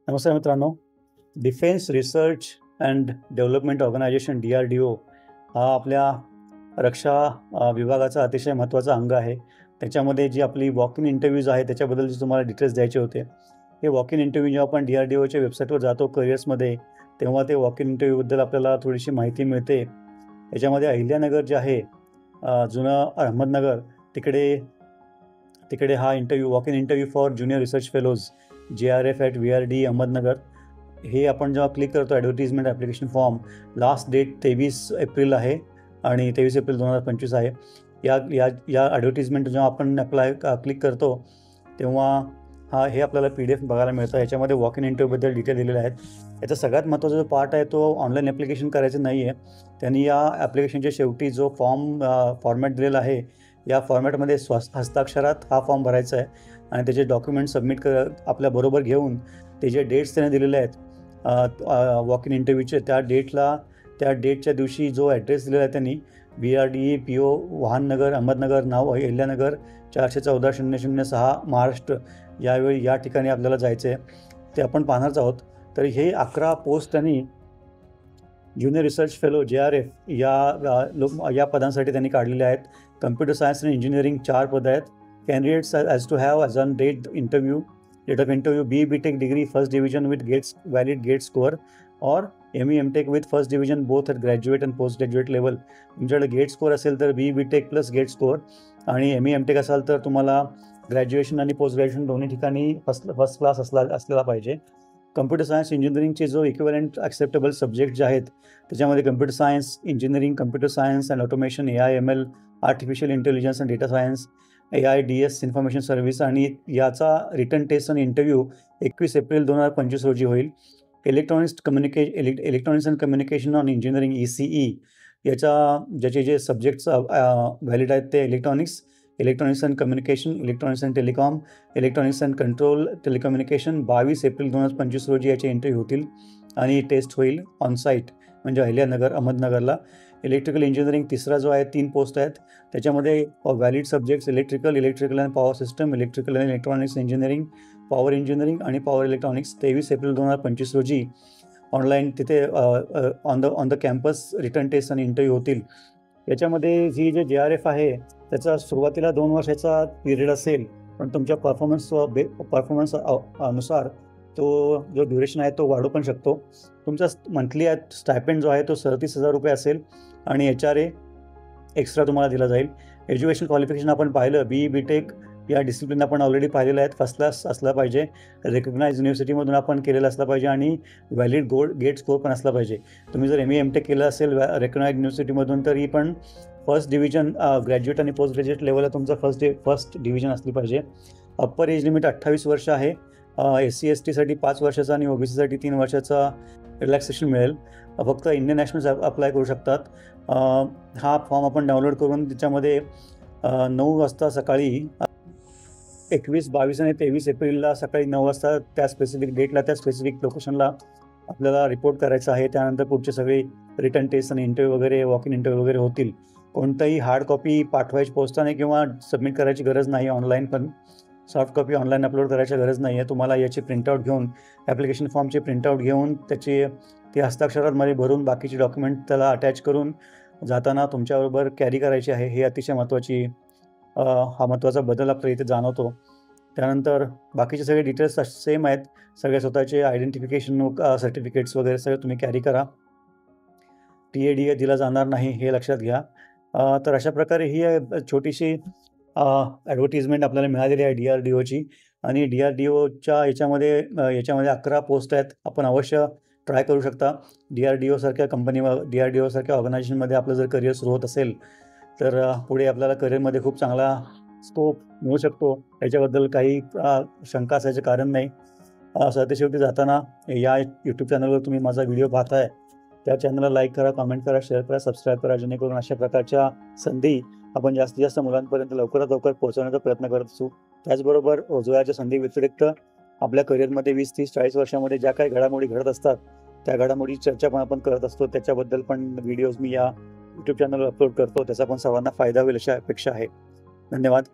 नमस्कार मित्रांनो. Defence research and development organisation DRDO हा आपल्या रक्षा विभागाचा अतिशय महत्त्वाचा अंग आहे. त्याच्यामध्ये जी आपली वॉक इन इंटरव्ह्यूज आहे त्याच्याबद्दलचे तुम्हाला डिटेल्स द्यायचे होते. हे वॉक इन इंटरव्ह्यू जेव्हा आपण DRDOच्या वेबसाईटवर जातो करिअर्समध्ये, तेव्हा ते वॉक इन इंटरव्ह्यूबद्दल आपल्याला थोडीशी माहिती मिळते. याच्यामध्ये अहिल्यानगर जे आहे, जुनं अहमदनगर, तिकडे हा interview walk in interview for junior research fellows JRF at VRD Ahmednagar, हे आपण जेव्हा क्लिक करतो advertisement application form, last date 23 April आहे आणि 23 एप्रिल 2025 आहे. या ॲडव्हर्टिजमेंट जेव्हा आपण क्लिक करतो तेव्हा हे आपल्याला PDF बघायला मिळतं. याच्यामध्ये वॉक इन इंटरव्ह्यूबद्दल डिटेल दिलेले आहेत. याचा सगळ्यात महत्त्वाचा जो पार्ट आहे तो ऑनलाईन ॲप्लिकेशन करायचं नाही आहे. त्यांनी या ॲप्लिकेशनच्या शेवटी जो फॉर्मॅट दिलेला आहे, या फॉर्मॅटमध्ये हस्ताक्षरात हा फॉर्म भरायचा आहे आणि त्याचे डॉक्युमेंट सबमिट आपल्याबरोबर घेऊन ते जे डेट्स त्याने दिलेले आहेत वॉक इन इंटरव्ह्यूचे, त्या डेटच्या दिवशी जो ॲड्रेस दिलेला आहे त्यांनी, VRDE PO वाहननगर अहमदनगर, नाव अहिल्यानगर, 414-006 महाराष्ट्र, या ठिकाणी आपल्याला जायचं आहे. ते आपण पाहणारच आहोत. तर हे 11 पोस्ट त्यांनी ज्युनियर रिसर्च फेलो JRF या पदांसाठी त्यांनी काढलेले आहेत. कम्प्युटर सायन्स आणि इंजिनिअरिंग 4 पदं आहेत. Candidates as to have as on date of interview BE/BTech degree first division with valid GATE score or ME/MTech with first division both at graduate and post graduate level. तुमच्याकडे GATE score असेल तर BE/BTech plus GATE score, आणि ME/MTech असाल तर तुम्हाला graduation आणि post graduation दोन्ही ठिकाणी फर्स्ट क्लास असलेला पाहिजे. कम्प्युटर सायन्स इंजिनिअरिंगचे जो इक्विव्हॅलंट ॲक्सेप्टेबल सब्जेक्ट जे आहेत त्याच्यामध्ये computer science engineering, computer science and automation, AI/ML, artificial intelligence and data science, AIDS information service, आणि याचा रिटन टेस्ट आणि इंटरव्ह्यू 21 एप्रिल 2025 रोजी होईल. Electronics and communication on engineering ECE, ज्याचे जे सब्जेक्ट्स व्हॅलिड आहेत ते electronics and communication, electronics and telecom, electronics and control telecommunication, 22 April 2025 रोजी याचे इंटरव्ह्यू होतील आणि टेस्ट होईल ऑनसाईट, म्हणजे अहिल्यानगर अहमदनगरला. इलेक्ट्रिकल इंजिनिअरिंग तिसरा जो आहे 3 पोस्ट आहेत, त्याच्यामध्ये valid subjects electrical and power system, electrical and electronics engineering, power engineering आणि पॉवर इलेक्ट्रॉनिक्स. 23 एप्रिल 2025 रोजी ऑनलाईन तिथे on the campus written test आणि इंटरव्ह्यू होतील. याच्यामध्ये ही जे JRF आहे त्याचा सुरुवातीला 2 वर्षाचा पिरियड असेल, पण तुमच्या परफॉर्मन्स अनुसार तो जो ड्युरेशन आहे तो वाढू पण शकतो. तुमचा मंथली स्टायपेंड जो आहे तो 37,000 रुपये असेल आणि HRA एक्स्ट्रा तुम्हाला दिला जाईल. एज्युकेशन क्वालिफिकेशन आपण पाहिलं, BE/BTech या डिसिप्लिन आपण ऑलरेडी पाहिलेलं आहेत. फर्स्ट क्लास असला पाहिजे, रेकग्नाइज युनिव्हर्सिटीमधून आपण केलेलं असलं पाहिजे आणि व्हॅलिड गेट स्कोर पण असला पाहिजे. तुम्ही जर ME/MTech केलं असेल रेकग्नाइज युनिव्हर्सिटीमधून तरी पण फर्स्ट डिव्हिजन ग्रॅज्युएट आणि पोस्ट ग्रॅज्युएट लेवलला तुमचं फर्स्ट डिव्हिजन असली पाहिजे. अप्पर एज लिमिट 28 वर्ष आहे. SC/STसाठी 5 वर्षाचा आणि OBCसाठी 3 वर्षाचा रिलॅक्सेशन मिळेल. फक्त इंडियन नॅशनल्स अप्लाय करू शकतात. हा फॉर्म आपण डाउनलोड करून त्याच्यामध्ये 9 वाजता सकाळी 21, 22 आणि 23 एप्रिलला सकाळी 9 वाजता त्या स्पेसिफिक डेटला त्या स्पेसिफिक लोकेशनला आपल्याला रिपोर्ट करायचा आहे. त्यानंतर पुढचे सगळे रिटर्न टेस्ट आणि इंटरव्ह्यू वगैरे, वॉक इन इंटरव्ह्यू वगैरे होतील. कोणताही हार्ड कॉपी पाठवायची पोस्टाने किंवा सबमिट करायची गरज नाही. ऑनलाईन पण सॉफ्ट कॉपी ऑनलाईन अपलोड करायची गरज नाही आहे. तुम्हाला याची प्रिंटआउट घेऊन, ॲप्लिकेशन फॉर्मची प्रिंटआउट घेऊन ते हस्ताक्षरांमध्ये भरून बाकीचे डॉक्युमेंट त्याला अटॅच करून जाताना तुमच्याबरोबर कॅरी करायची आहे. हे अतिशय महत्त्वाचा बदल आपल्या इथे जाणवतो. त्यानंतर बाकीचे सगळे डिटेल्स सेम आहेत. सगळे स्वतःचे आयडेंटिफिकेशन सर्टिफिकेट्स वगैरे सगळे तुम्ही कॅरी करा. TADA दिला जाणार नाही हे लक्षात घ्या. तर अशा प्रकारे ही छोटीशी ॲडव्हर्टिजमेंट आपल्याला मिळालेली आहे DRDOची, आणि DRDOच्या याच्यामध्ये 11 पोस्ट आहेत. आपण अवश्य ट्राय करू शकता. DRDOसारख्या ऑर्गनायझेशनमध्ये आपलं जर करिअर सुरू होत असेल तर पुढे आपल्याला करिअरमध्ये खूप चांगला स्कोप मिळू शकतो. याच्याबद्दल काही शंका असायचं कारण नाही. शेवटी जाताना या यूट्यूब चॅनलवर तुम्ही माझा व्हिडिओ पाहताय, त्या चॅनलला लाईक करा, कमेंट करा, शेअर करा, सबस्क्राईब करा, जेणेकरून अशा प्रकारच्या संधी आपण जास्तीत जास्त मुलांपर्यंत लवकरात लवकर पोहोचवण्याचा प्रयत्न करत असू. त्याचबरोबर रोजगाराच्या संधी व्यतिरिक्त आपल्या करिअरमध्ये 20, 30, 40 वर्षामध्ये ज्या काही घडामोडी घडत असतात त्या घडामोडी चर्चा पण आपण करत असतो. त्याच्याबद्दल पण व्हिडिओज मी या यूट्यूब चॅनलवर अपलोड करतो. त्याचा पण सर्वांना फायदा होईल अशी अपेक्षा आहे. धन्यवाद.